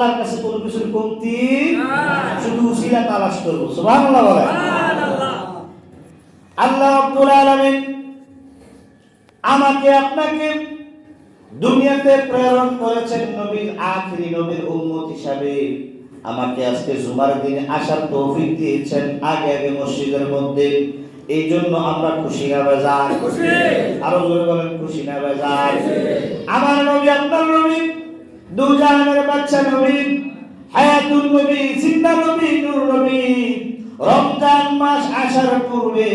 আল্লাহর কাছে কোনো কিছুর কমতি শুধু উসিলা তালাশ করব। সুবহানাল্লাহ বলেন। আল্লাহ রাব্বুল আলামিন আমাকে আপনাকে দুনিয়াতে প্রেরণ করেছেন নবীর আখিরি নবীর উম্মত হিসাবে। আমাকে আজকে জুমার দিনে আসার তৌফিক দিয়েছেন আগে আগে মসজিদের মধ্যে। এই জন্য আমরা খুশি না বেজার? খুশি। আরো জোরে বলেন খুশি না বেজার? আমার নবী আপনার নবী, দুজাহানের বাদশা নবী, হায়াতুন নবী, জিন্দা নবী, নূর নবী। রমজান মাস আসার পূর্বে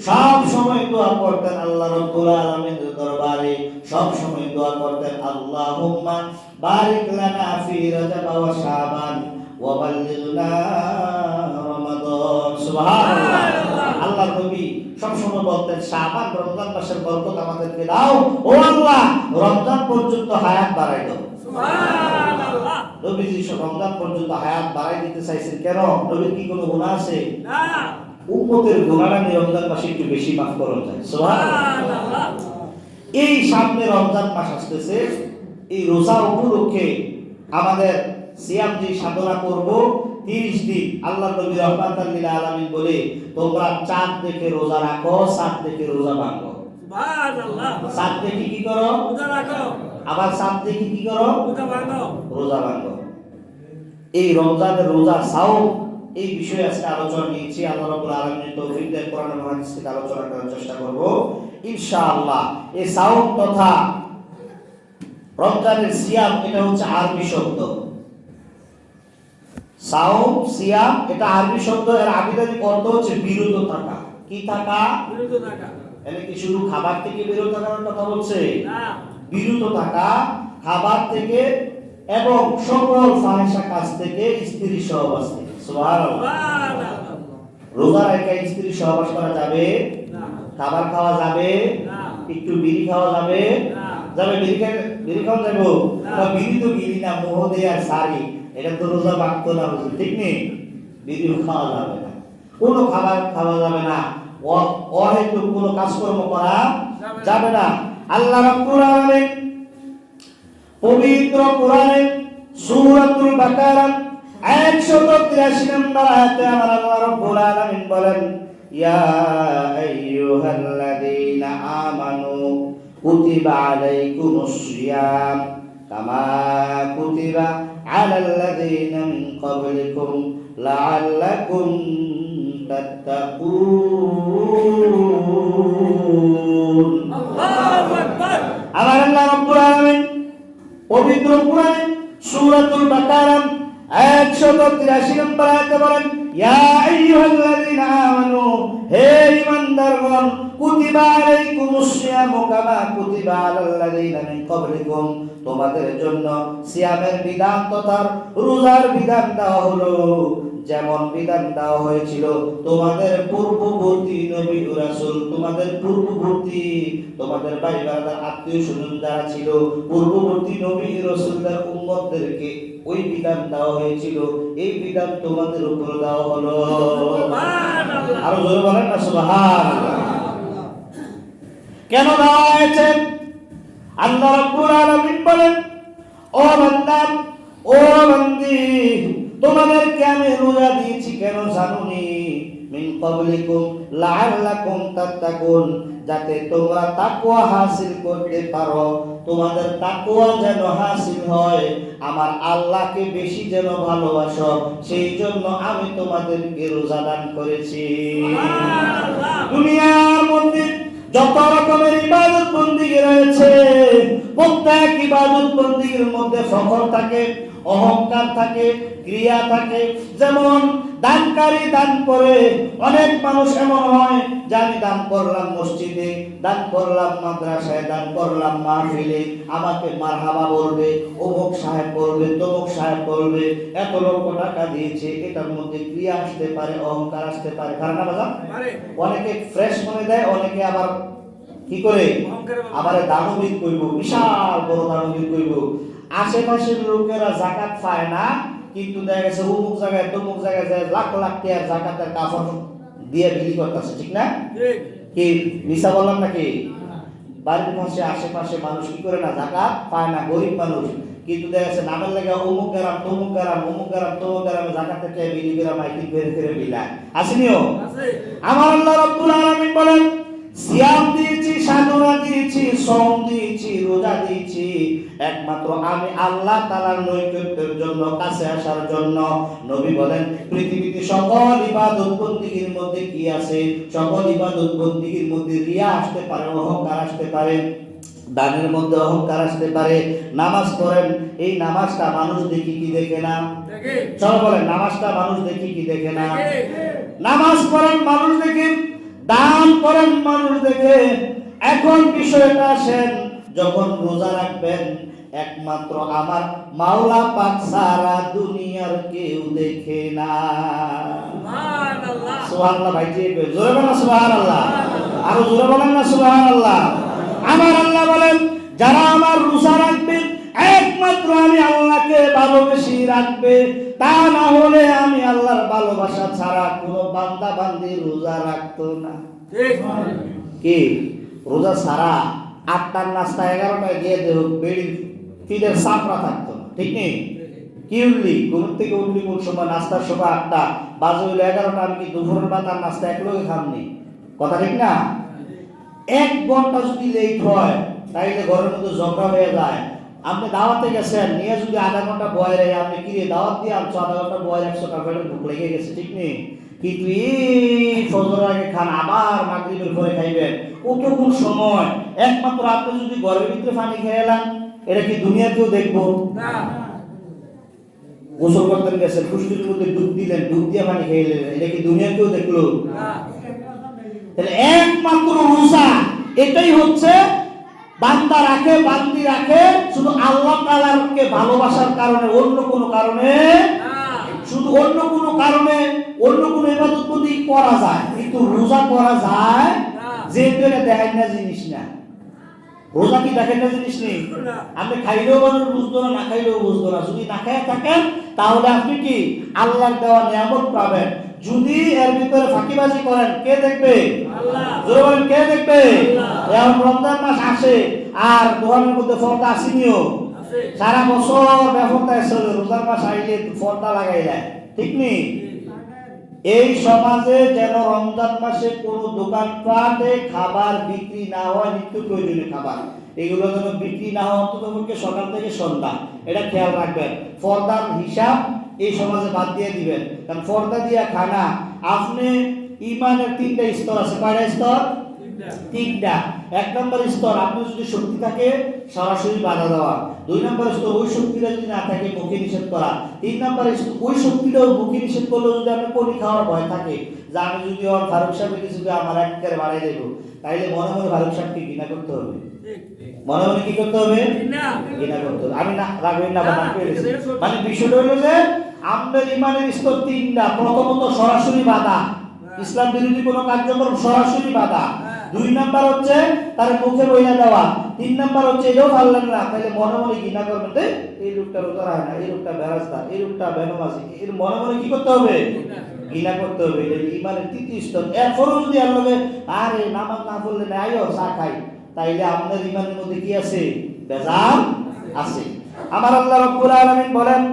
সব সময় দোয়া করতেন আল্লাহ রাব্বুল আলামিনের দরবারে। সব সময় দোয়া করতেন আল্লাহুম্মা বারিক লানা ফি রাজাব ওয়া শাবান ওয়া বাল্লিগনা রমাদান। সুবহানাল্লাহ। আল্লাহ নবী সব সময় বলতেন শাবান রমজান মাসের বরকত আমাদেরকে দাও। ও আল্লাহ, রমজান পর্যন্ত হায়াত বাড়াই দাও। সুবহানাল্লাহ। নবীজি রমজান পর্যন্ত হায়াত বাড়াই দিতে চাইছেন কেন? নবীর কি কোনো গুনাহ আছে? না। উম্মতের গুনাহটা রমজান মাসে একটু বেশি মাফ করা যায়। সুবহানাল্লাহ। এই সামনে রমজান মাস আসতেছে, এই রোজা উপলক্ষে আমাদের সিয়াম যে সাধনা করব 30 দিন, আল্লাহ নবী রাহমাতাল লিল আলামিন বলে তোমরা চাঁদ দেখে রোজা রাখো, চাঁদ দেখে রোজা ভাঙো। সুবহানাল্লাহ। চাঁদ দেখে কি করো? রোজা রাখো। আবার চাঁদ দেখে কি করো? রোজা ভাঙো। রোজা ভাঙো। এই রমজানের রোজা সাওম, এই বিষয়ে আজকে আলোচনা নিয়েছি। আল্লাহ রাব্বুল আলামিনের তৌফিক দিয়ে কোরআন এবং হাদিস থেকে আলোচনা করার চেষ্টা করব ইনশাআল্লাহ। এই সাওম তথা রমজানের সিয়াম এটা হচ্ছে আরবি শব্দ। সাওম সিয়াম এটা আরবি শব্দ, এর আবিধানিক অর্থ হচ্ছে বিরত থাকা। কি থাকা? বিরত থাকা। এনে কি শুধু খাবার থেকে বিরত থাকার কথা বলছে? না। বিরত থাকা খাবার থেকে এবং সকল ফাহিশা কাজ থেকে, স্ত্রী সহবাস থেকে। সুবহানাল্লাহ। রোজা রেখে স্ত্রী সহবাস করা যাবে না। খাবার খাওয়া যাবে না। একটু বিড়ি খাওয়া যাবে না। যাবে? বিড়ি খাওয়া যাবে না। বিড়ি তো বিড়ি না, মোহ দিয়ে আর সারি, এটা তো রোজা ভাঙতো না, ঠিক নেই? বিড়িও খাওয়া যাবে না, কোনো খাবার খাওয়া যাবে না, অহেতুক কোনো কাজকর্ম করা যাবে না। আল্লাহ রাব্বুল আলামিন পবিত্র কোরআনে সূরাতুল বাকারা 183 নম্বর আয়াতে আমার আল্লাহ রাব্বুল আলামিন বলেন, ইয়া আইয়ুহাল্লাযীনা আমানু কুতিবা আলাইকুমুস সিয়াম কামা কুতিবা আলাল্লাযীনা মিন ক্বাবলিকুম লাআল্লাকুম তাত্তাকুন। আল্লাহু আকবার। আমার আল্লাহ রাব্বুল আলামিন পবিত্র কোরআনে সূরাতুল বাকারা 183 নম্বর আয়াতে বলেন, ইয়া আইয়ুহাল্লাযীনা আমানু, হে ঈমানদারগণ, কুতিবা আলাইকুমুস সিয়ামু কামা কুতিবা আলাল্লাযীনা মিন ক্বাবলিকুম, তোমাদের জন্য সিয়ামের বিধান তথা রোজার বিধান দেওয়া হলো যেমন বিধান দেওয়া হয়েছিল তোমাদের পূর্ববর্তী নবী ও রাসূল, তোমাদের পূর্ববর্তী, তোমাদের ভাই ব্রাদার আত্মীয় স্বজন যারা ছিল, পূর্ববর্তী নবী রাসূলদের উম্মতদেরকে ওই বিধান দেওয়া হয়েছিল, এই বিধান তোমাদের উপর দেওয়া হলো। সুবহানাল্লাহ। আর জোরে বলেন না সুবহানাল্লাহ। কেন দেওয়া হয়েছে? আল্লাহ রাব্বুল আলামিন বলেন, ও বান্দা, ও বান্দি, তোমাদেরকে আমি রোজা দিয়েছি কেন জানোনি? মিন ক্বাবলিকুম লাআল্লাকুম তাত্তাকুন, যাতে তোমরা তাকওয়া হাসিল করতে পারো, তোমাদের তাকওয়া যেন হাসিল হয়, আমার আল্লাহকে বেশি যেন ভালোবাসো, সেই জন্য আমি তোমাদেরকে রোজা দান করেছি। সুবহানাল্লাহ। দুনিয়ার মধ্যে যত রকমের ইবাদত বন্দেগী রয়েছে, প্রত্যেক ইবাদত বন্দেগীর মধ্যে ফখর থাকে, অহংকার থাকে, ক্রিয়া থাকে। যেমন দানকারী দান করে, অনেক মানুষ এমন হয় যে আমি দান করলাম মসজিদে, দান করলাম মাদ্রাসায়, দান করলাম মাহফিলে, আমাকে মারহাবা বলবে, অমুক সাহেব বলবে, তমুক সাহেব বলবে, এত লক্ষ টাকা দিয়েছে। এটার মধ্যে ক্রিয়া আসতে পারে, অহংকার আসতে পারে, কারণ অনেকে ফ্রেশ মনে দেয়, অনেকে আবার কি করে আবার দানবীর কইব, বিশাল বড় দানবীর কইব। আশেপাশের লোকেরা যাকাত পায় না, কিন্তু দেখা গেছে অমুক জায়গায় তমুক জায়গায় যায় লাখ লাখ টাকার যাকাতের কাফন দিয়ে বিলি করতেছে, ঠিক না? কি মিছা বললাম নাকি? বাড়ির পাশে আশেপাশে মানুষ কি করে না, যাকাত পায় না, গরিব মানুষ, কিন্তু দেখা যাচ্ছে নামের লেগে অমুক গ্রাম তমুক গ্রাম অমুক গ্রাম তমুক গ্রামে জাকাত থেকে বিলি গ্রাম আইকি ফেরে ফেরে বিলায় আসেনিও। আমার আল্লাহ রাব্বুল আলামিন বলেন সিয়াম দিয়েছি, সাধনা দিয়েছি, শ্রম দিয়েছি, রোজা দিয়েছি একমাত্র আমি আল্লাহ তাআলার নৈকট্যের জন্য, কাছে আসার জন্য। নবী বলেন পৃথিবীতে সকল ইবাদত বন্দেগীর মধ্যে কি আছে? সকল ইবাদত বন্দেগীর মধ্যে রিয়া আসতে পারে, অহংকার আসতে পারে, দানের মধ্যে অহংকার আসতে পারে। নামাজ পড়েন, এই নামাজটা মানুষ দেখি কি দেখে না? সবাই বলেন নামাজটা মানুষ দেখি কি দেখে না? নামাজ পড়েন মানুষ দেখে, দান করেন মানুষ দেখে। এখন বিষয়টা আসেন, যখন রোজা রাখবেন একমাত্র আমার মাওলা পাক সারা দুনিয়ার কেউ দেখে না। সুবহানাল্লাহ, সুবহানাল্লাহ। ভাই জি জোরে বলেন সুবহানাল্লাহ, আরো জোরে বলেন না সুবহানাল্লাহ। আমার আল্লাহ বলেন যারা আমার রোজা রাখবে একমাত্র আমি আল্লাহকে ভালোবেসে রাখবে, তা না হলে আমি আল্লাহর ভালোবাসা ছাড়া কোনো বান্দা বান্দি রোজা রাখতো না। কি রোজা ছাড়া 8টার নাস্তা 11টায় দিয়ে দেব, বেড়ি ফিদের সাপড়া থাকতো না, ঠিক নেই? কি উঠলি ঘুম থেকে উঠলি কোন সময়? নাস্তার সময় 8টা, বাজে হইলো 11টা, আমি কি দুপুরের ভাত আর নাস্তা একলগে খামনি? কথা ঠিক না? 1 ঘন্টা যদি লেট হয় তাইলে ঘরের মধ্যে ঝগড়া হয়ে যায়। আপনি দাওয়াতে গেছেন, নিয়ে যদি আধা ঘন্টা বয় রে, আপনি কি রে দাওয়াত দিয়ে আনছো, আধা ঘন্টা বয় 100 টাকা পেটে ভুক লেগে গেছে, ঠিক নেই? কিন্তু এই ফজর আগে খান, আবার মাগরিবের পরে খাইবেন, কতক্ষণ সময়? একমাত্র আপনি যদি ঘরের ভিতরে পানি খেয়ে এলেন, এটা কি দুনিয়াতেও দেখবো না? গোসল করতেন গেছেন, ফুসফুসের মধ্যে ডুব দিলেন, ডুব দিয়ে পানি খেয়ে এলেন, এটা কি দুনিয়াতেও দেখলো না? তাহলে একমাত্র রোজা এটাই হচ্ছে বান্দা রাখে, বান্দি রাখে শুধু আল্লাহ তাআলাকে ভালোবাসার কারণে, অন্য কোনো কারণে শুধু অন্য কোনো কারণে অন্য কোনো ইবাদত বন্দেগী করা যায়, কিন্তু রোজা করা যায় যেহেতু এটা দেখাই না জিনিস না। রোজা কি দেখেন না জিনিস নেই? আপনি খাইলেও মানুষ বুঝতো না, না খাইলেও বুঝতো না। যদি না খাইয়া থাকেন তাহলে আপনি কি আল্লাহর দেওয়া নিয়ামত পাবেন। যদি এর ভিতরে ফাঁকিবাজি করেন, কে দেখবে? আল্লাহ। জোরে বলেন কে দেখবে? এখন রমজান মাস আসে আর দোকানের মধ্যে পর্দা আসেনিও, সারা বছর বেপরদায় চলে, রোজার মাস আইলে পর্দা লাগাই দেয়, ঠিক নেই? এই সমাজে যেন রমজান মাসে কোনো দোকানপাটে খাবার বিক্রি না হয়, নিত্য প্রয়োজনীয় খাবার এগুলো যেন বিক্রি না হয় অন্ততপক্ষে সকাল থেকে সন্ধ্যা, এটা খেয়াল রাখবেন। পর্দার হিসাব এই সমাজে বাদ দিয়ে দিবেন, কারণ পর্দা দিয়া খানা। আপনি ইমানের 3টা স্তর আছে, কয়টা স্তর? 3টা। 1 নম্বর স্তর, আপনি যদি শক্তি থাকে সরাসরি বাধা দেওয়া। 2 নম্বর স্তর, ওই শক্তিটা যদি না থাকে মুখে নিষেধ করা। 3 নম্বর ওই শক্তিটাও মুখে নিষেধ করলেও যদি আপনি কোনি খাওয়ার ভয় থাকে, যে আমি যদি ওর ফারুক সাহেবের কিছু আমার একেবারে বাড়াই দেবো, তাইলে মনে মনে ফারুক সাহেবকে ঘৃণা করতে হবে। মনে মনে কি করতে হবে? ঘৃণা করতে হবে। আমি না রাখবেন না, মানে বিষয়টা হলো যে আমাদের ইমানের স্তর 3টা। প্রথমত সরাসরি বাধা, ইসলাম বিরোধী কোনো কার্যক্রম সরাসরি বাধা। 2 নাম্বার হচ্ছে তার মুখে বইলা দেওয়া। 3 নাম্বার হচ্ছে এটাও ভালো লাগে না, তাহলে মনে মনে ঘৃণা করবেন, এই লোকটা রোজা রাখে না, এই লোকটা বেরাস্তা, এই লোকটা বেনমাজি, এর মনে মনে কি করতে হবে? ঘৃণা করতে হবে। এটা ইমানের 3টি স্তর। এরপরও যদি আল্লাহকে আরে নামাজ না পড়লে না আইও চা খাই, তাইলে আপনার ইমানের মধ্যে কি আছে? বেজাল আছে। আমার আল্লাহ রাব্বুল আলামিন বলেন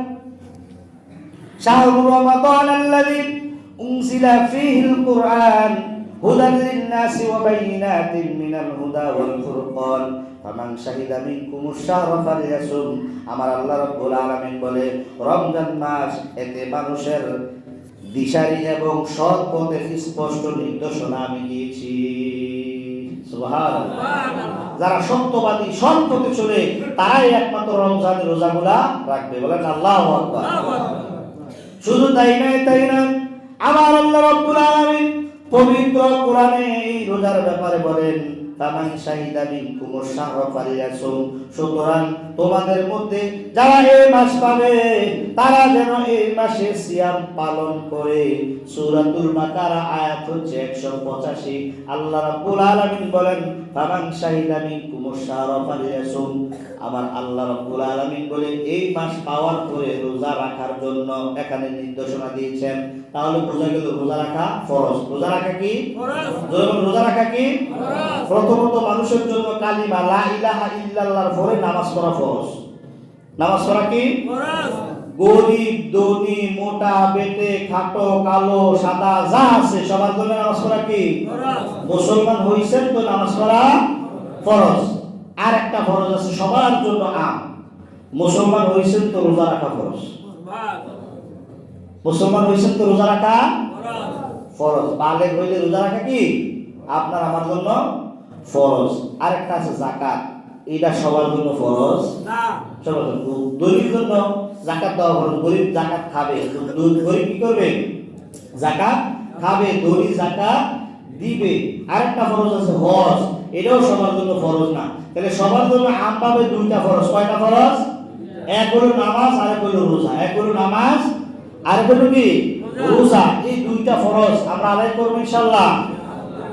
শাহরুর রমাদান আল্লাযী উনজিলা ফীহিল কুরআন হুদাল লিন-নাসি ওয়া বাইয়িনাতিন মিনাল হুদা ওয়াল ফুরকান ফামান শাহিদা মিনকুমুশ শাহরা ফালইয়াসুম। আমার আল্লাহ রাব্বুল আলামিন বলে রমজান মাস, এতে মানুষের দিশারি এবং সৎ পথে স্পষ্ট নির্দেশনা আমি দিয়েছি। সুবহানাল্লাহ। যারা সত্যবাদী, সৎ পথে চলে, তারাই একমাত্র রমজানের রোজাগুলা রাখবে। বলেন আল্লাহু আকবার। শুধু তাই না, আমার আল্লাহ রাব্বুল আলামিন পবিত্র কোরআনে এই রোজার ব্যাপারে বলেন ফামান শাহিদা মিনকুমুশ শাহরা ফালইয়াসুম। সুতরাং তোমাদের মধ্যে যারা এই মাস পাবে তারা যেন এই মাসে সিয়াম পালন করে। সূরাতুল বাকারা আয়াত হচ্ছে 185। আল্লাহ রাব্বুল আলামিন বলেন ফামান শাহিদা মিনকুমুশ শাহরা ফালইয়াসুম। আমার আল্লাহ রাব্বুল আলামিন বলে এই মাস পাওয়ার পরে রোজা রাখার জন্য এখানে নির্দেশনা দিয়েছেন। তাহলে বোঝা গেল রোজা রাখা ফরজ। রোজা রাখা কি ফরজ? রোজা রাখা কি ফরজ? প্রথমত মানুষের জন্য কালিমা লা ইলাহা ইল্লাল্লাহর পরে নামাজ পড়া ফরজ। নামাজ পড়া কি ফরজ। গরিব ধনী মোটা বেটে খাটো কালো সাদা যা আছে সবার জন্য নামাজ পড়া কি ফরজ। মুসলমান হইছেন তো নামাজ পড়া ফরজ। আর একটা ফরজ আছে সবার জন্য আম, মুসলমান হইছেন তো রোজা রাখা ফরজ। মুসলমান হইছেন তো রোজা রাখা ফরজ। ফরজ। বালেগ হইলে রোজা রাখা কি আপনার আমার জন্য ফরজ। আরেকটা আছে যাকাত, এটা সবার জন্য ফরজ না। সবার জন্য। গরিবের জন্য যাকাত দেওয়া ফরজ, গরিব যাকাত খাবে, গরিব কি করবে যাকাত খাবে, ধনী যাকাত দিবে। আরেকটা ফরজ আছে হজ, এটাও সবার জন্য ফরজ না। তাহলে সবার জন্য আম পাবে দুইটা ফরজ। কয়টা ফরজ? এক হলো নামাজ, আরেক হলো রোজা। এক হলো নামাজ, আরেক হলো কি রোজা। এই দুইটা ফরজ আমরা আদায় করবো ইনশাআল্লাহ,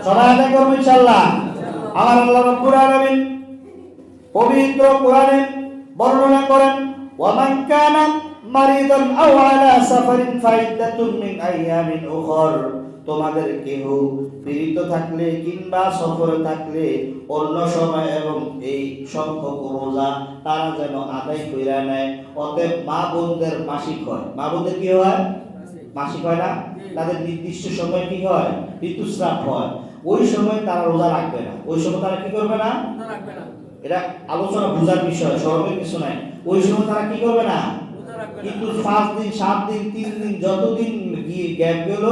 সবাই আদায় করবো ইনশাআল্লাহ। আমার আল্লাহ রাব্বুল আলামিন পবিত্র কোরআনে বর্ণনা করেন, ওয়ামান কানা মারিদান আও আলা সাফারিন ফাইদ্দাতুন মিন আইয়ামিন উখর। তোমাদের কেহ পীড়িত থাকলে কিংবা সফরে থাকলে অন্য সময় এবং এই সংখ্যক রোজা তারা যেন আদায় কইরা নেয়। অতএব মা বোনদের মাসিক হয়, মা বোনদের কি হয় মাসিক হয় না, তাদের নির্দিষ্ট সময় কি হয় ঋতুস্রাব হয়, ওই সময় তারা রোজা রাখবে না। ওই সময় তারা কি করবে না, রাখবে না। এটা আলোচনা বোঝার বিষয়, সরবের কিছু নাই। ওই সময় তারা কি করবে না, কিন্তু 5 দিন 7 দিন 3 দিন যতদিন গ্যাপ গেল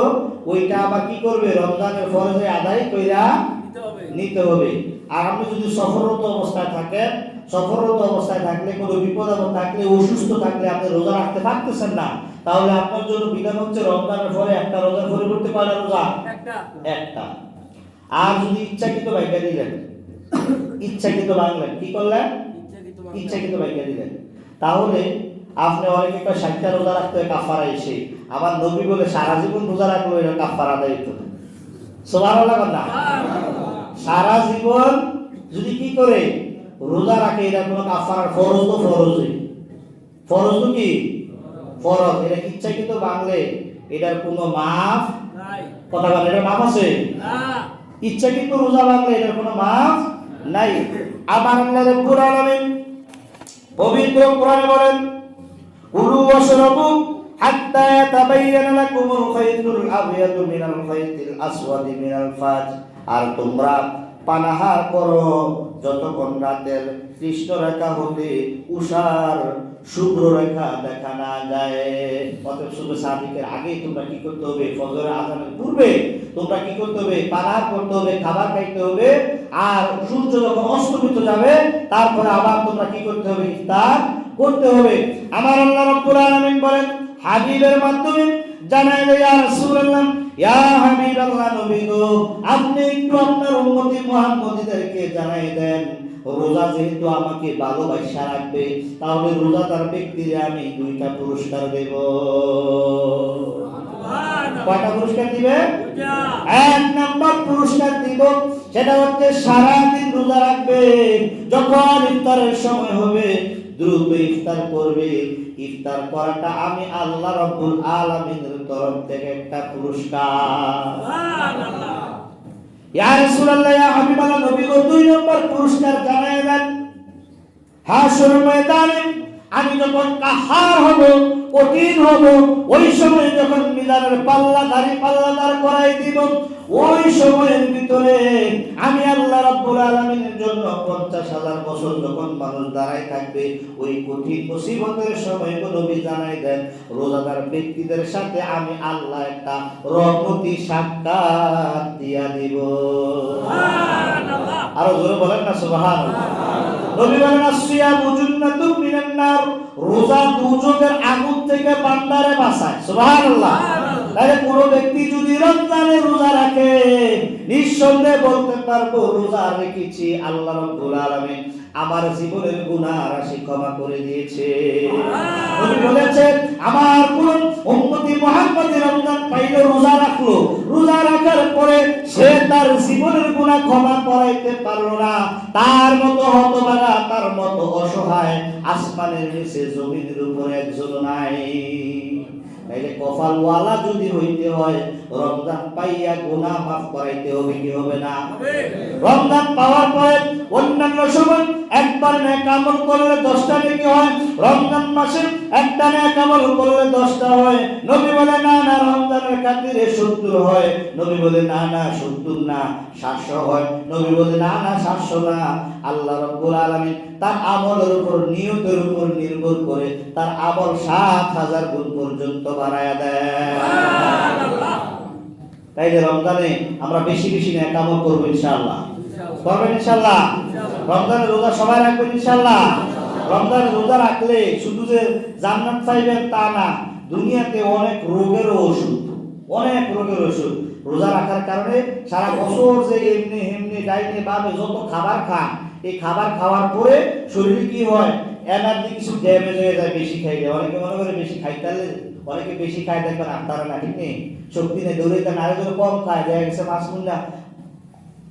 ওইটা আবার কি করবে রমজানের ফরজে আদায় কইরা নিতে হবে। আর আপনি যদি সফররত অবস্থায় থাকেন, সফররত অবস্থায় থাকলে কোনো বিপদ আপদ থাকলে অসুস্থ থাকলে আপনি রোজা রাখতে পারতেছেন না, তাহলে আপনার জন্য বিধান হচ্ছে রমজানের পরে একটা রোজার পরিবর্তে কয়টা রোজা একটা। আর যদি ইচ্ছাকৃত বাইকা দিলেন, ইচ্ছাকৃত ভাঙলেন, কি করলেন ইচ্ছাকৃত বাইকা দিলেন, তাহলে আপনি অনেকে কয় 60টা রোজা রাখতে হয় কাফারা এসে। আবার নবী বলে সারা জীবন রোজা রাখলো এটা কাফারা আদায় হতো না। সুবহানাল্লাহ না, সারা জীবন যদি কি করে রোজা রাখে এটা কোনো কাফারার ফরজ তো ফরজই, ফরজ তো কি ফরজ। এটা ইচ্ছাকৃত ভাঙলে এটার কোনো মাফ নাই। কথা বলে এটা মাফ আছে না। ইচ্ছাকৃত রোজা ভাঙলে এটার কোনো মাফ নাই। আমার আল্লাহ রাব্বুল আলামিন পবিত্র কোরআনে বলেন, কুলু ওয়াশরাবু হাত্তা ইয়াতাবায়ানা লাকুমুল খাইতুল আবয়াদু মিনাল খাইতিল আসওয়াদি মিনাল ফাজ। আর তোমরা পানাহার করো যতক্ষণ রাতের কৃষ্ণ রেখা হতে উষার শুভ্র রেখা দেখা না যায়। অতএব শুভ্র সাদিকের আগেই তোমরা কি করতে হবে, ফজরের আযানের পূর্বে তোমরা কি করতে হবে, পানাহার করতে হবে, খাবার খাইতে হবে। আর সূর্য যখন অস্তমিত যাবে তারপরে আবার তোমরা কি করতে হবে, ইফতার করতে হবে। আমার আল্লাহ রাব্বুল আলামিন বলেন হাবিবের মাধ্যমে জানায় যে ইয়া রাসূলুল্লাহ, ইয়া হাবিবাল্লাহ, নবী গো আপনি একটু আপনার উম্মতি মুহাম্মদীদেরকে জানাই দেন, রোজা যেহেতু আমাকে ভালোবাসা রাখবে তাহলে রোজাদার ব্যক্তিরে আমি 2টা পুরস্কার দেব। কয়টা পুরস্কার দিবে? 1 নাম্বার পুরস্কার দিব, সেটা হচ্ছে সারা দিন রোজা রাখবে, যখন ইফতারের সময় হবে দ্রুত ইফতার করবে। ইফতার করাটা আমি আল্লাহ রাব্বুল আলামিনের তরফ থেকে একটা পুরস্কার। সুবহানাল্লাহ। ইয়া রাসূলুল্লাহ, ইয়া হাবিবাল্লাহ, নবী গো 2 নম্বর পুরস্কার জানায় দেন। হাসর ময়দানে আমি যখন কাহার হব, কঠিন হব, ওই সময় যখন মিজানের পাল্লা দাঁড়ি পাল্লা দাঁড় করাই দিব, ওই সময়ের ভিতরে আমি আল্লাহ রাব্বুল আলামিনের জন্য 50,000 বছর যখন মানুষ দাঁড়ায় থাকবে, ওই কঠিন মুসিবতের সময় নবী জানাই দেন রোজাদার ব্যক্তিদের সাথে আমি আল্লাহ একটা রহমতি সাক্ষাৎ দিয়া দিব। সুবহানাল্লাহ। আরো জোরে বলেন না সুবহানাল্লাহ। নবী বলেন আসিয়ামু জান্নাতুম মিনান নার, রোজা দুজকের আগুন থেকে বান্দারে বাঁচায়। সুবহানাল্লাহ। তাহলে কোন ব্যক্তি যদি রমজানে রোজা রাখে নিঃসন্দেহে বলতে পারবো রোজা রেখেছি, আল্লাহ রাব্বুল আলামিন আমার জীবনের গুনাহ রাশি ক্ষমা করে দিয়েছে। নবী বলেছেন আমার কোন উম্মতি মুহাম্মদী রমজান পাইলো, রোজা রাখলো, রোজা রাখার পরে সে তার জীবনের গুনাহ ক্ষমা করাইতে পারলো না, তার মতো হতভাগা, তার মতো অসহায় আসমানের নিচে জমিনের উপরে একজন নাই। তাইলে কপালওয়ালা যদি হইতে হয় রমজান পাইয়া গুনাহ মাফ করাইতে হবে কি হবে না? রমজান পাওয়ার পরে অন্যান্য সময় একবার নেক আমল করলে 10টা নেকি হয়, রমজান মাসে একটা নেক আমল করলে 10টা হয়। নবী বলে না না রমজানের খাতিরে 70 হয়, নবী বলে না না 70 না 700 হয়, নবী বলে না না 700 না। আল্লাহ রাব্বুল আলামিন তার আমলের উপর নিয়তের উপর নির্ভর করে তার আমল 7000 গুণ পর্যন্ত বাড়ায়া দেয়। সুবহানাল্লাহ। তাইলে রমজানে আমরা বেশি বেশি নেক আমল করব ইনশাআল্লাহ। করবেন ইনশাআল্লাহ? রমজানের রোজা সবাই রাখবেন ইনশাআল্লাহ। রমজানের রোজা রাখলে শুধু যে জান্নাত পাইবেন তা না, দুনিয়াতে অনেক রোগের ওষুধ, অনেক রোগের ওষুধ রোজা রাখার কারণে সারা বছর যে এমনি এমনি ডাইনে বামে যত খাবার খান, এই খাবার খাওয়ার পরে শরীরে কি হয়, এনার্জি কিছু ড্যামেজ হয়ে যায় বেশি খাইলে। অনেকে মনে করে বেশি খাইতে পারলে, অনেকে বেশি খায় দেখবেন আপনারা না, ঠিক নেই, শক্তি নেই, দৌড়াইতে না, আরেকজন কম খায়, দেখা গেছে মাছ মুন্ডা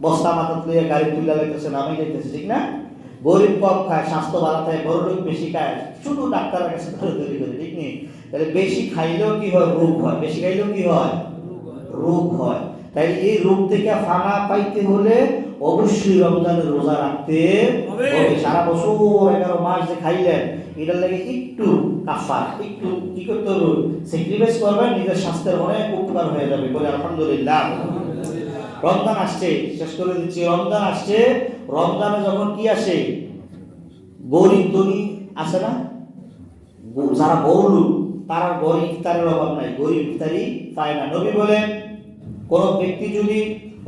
বস্তা মাথা তুলে গাড়ি তুলে লাগতেছে, নামে যাইতেছে, ঠিক না? গরিব কম খায়, স্বাস্থ্য ভালো থাকে, বড় লোক বেশি খায়, শুধু ডাক্তারের কাছে তৈরি করে, ঠিক নেই? তাহলে বেশি খাইলেও কি হয়, রোগ হয়, বেশি খাইলেও কি হয়, রোগ হয়। তাই এই রোগ থেকে ফানা পাইতে হলে অবশ্যই রমজানের রোজা রাখতে হবে। সারা বছর 11 মাস যে খাইলেন, এটার লাগে একটু কাফার, একটু কি করতে হবে, স্যাক্রিফাইস করবেন, নিজের স্বাস্থ্যের অনেক উপকার হয়ে যাবে বলে আলহামদুলিল্লাহ। রমজান আসছে, শেষ করে দিচ্ছি, রমজান আসছে। রমজানে যখন কি আসে, গরিব ধনী আসে না, যারা বড় লোক তারা গরিব ইফতারের অভাব নাই, গরিব ইফতারি পায় না। নবী বলেন কোন ব্যক্তি যদি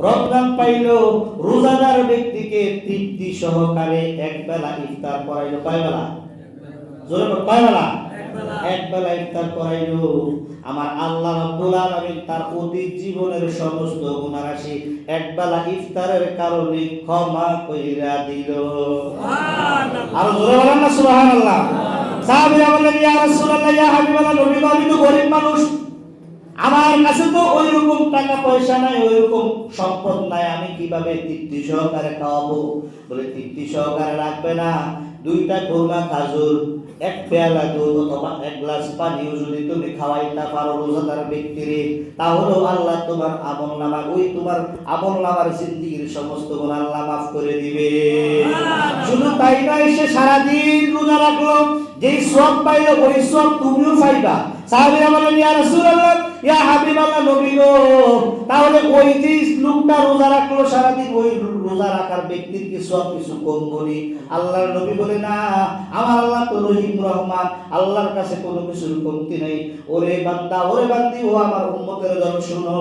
রমজান পাইল, রোজাদার ব্যক্তিকে তৃপ্তি সহকারে এক বেলা ইফতার করাইলো, কয় বেলা? জোরে বল, কয় বেলা? এক বেলা ইফতার করাইলো, আমার আল্লাহ রাব্বুল আলামিন তার অতীত জীবনের সমস্ত গুনাহ রাশি এক বেলা ইফতারের কারণে ক্ষমা কইরা দিল। সুবহানাল্লাহ। আর জোরে বলেন না সুবহানাল্লাহ। সাহাবীরা বললেন ইয়া রাসূলুল্লাহ, ইয়া হাবিবাল্লাহ, নবী গো আমি তো গরিব মানুষ, আমার কাছে তো ওই রকম টাকা পয়সা নাই, ওই রকম সম্পদ নাই, আমি কিভাবে তৃপ্তি সহকারে খাওয়াবো? বলে তৃপ্তি সহকারে রাখবে না, 2টা খুরমা খাজুর, 1 পেয়ালা দুধ অথবা 1 গ্লাস পানিও যদি তুমি খাওয়াইতে পারো রোজাদার ব্যক্তিরে, তাহলে আল্লাহ তোমার আমলনামা, ওই তোমার আমলনামার জিন্দেগীর সমস্ত গুনাহ আল্লাহ মাফ করে দিবে। শুধু তাই নয়, সে সারাদিন রোজা রাখলো, যেই সওয়াব পাইলো ওই সওয়াব তুমিও পাইবা। সাহাবীরা বললেন ইয়া রাসূলুল্লাহ, ইয়া হাবিবাল্লাহ, নবী গো তাহলে ওই যে লোকটা রোজা রাখলো সারাদিন, ওই রোজা রাখার ব্যক্তির কি সওয়াব কিছু কম বলি? আল্লাহর নবী বলে না, আমার আল্লাহ তো রহিম রহমান, আল্লাহর কাছে কোনো কিছুর কমতি নাই। ওরে বান্দা, ওরে বান্দি, ও আমার উম্মতের দল, শুনো,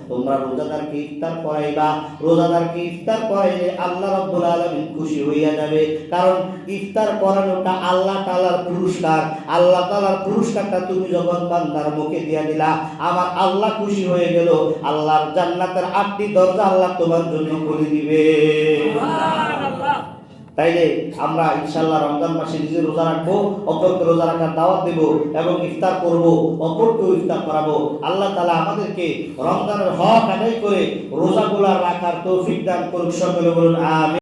তোমরা রোজাদারকে ইফতার করাইবা, রোজাদারকে ইফতার করাইলে আল্লাহ রাব্বুল আলামিন খুশি হইয়া যাবে। কারণ ইফতার করানোটা আল্লাহ তাআলার পুরস্কার, আল্লাহ তাআলার পুরস্কারটা তুমি যখন বান্দার মুখে দিয়া দিলা, আমার আল্লাহ খুশি হয়ে গেল, আল্লাহর জান্নাতের 8টি দরজা আল্লাহ তোমার জন্য খুলে দিবে। সুবহানাল্লাহ। তাইলে আমরা ইনশাআল্লাহ রমজান মাসে নিজে রোজা রাখবো, অপরকে রোজা রাখার দাওয়াত দেব এবং ইফতার করব, অপরকেও ইফতার করাবো। আল্লাহ তাআলা আমাদেরকে রমজানের হক আদায় করে রোজাগুলো রাখার তৌফিক দান করুক। সকলে বলুন আমিন।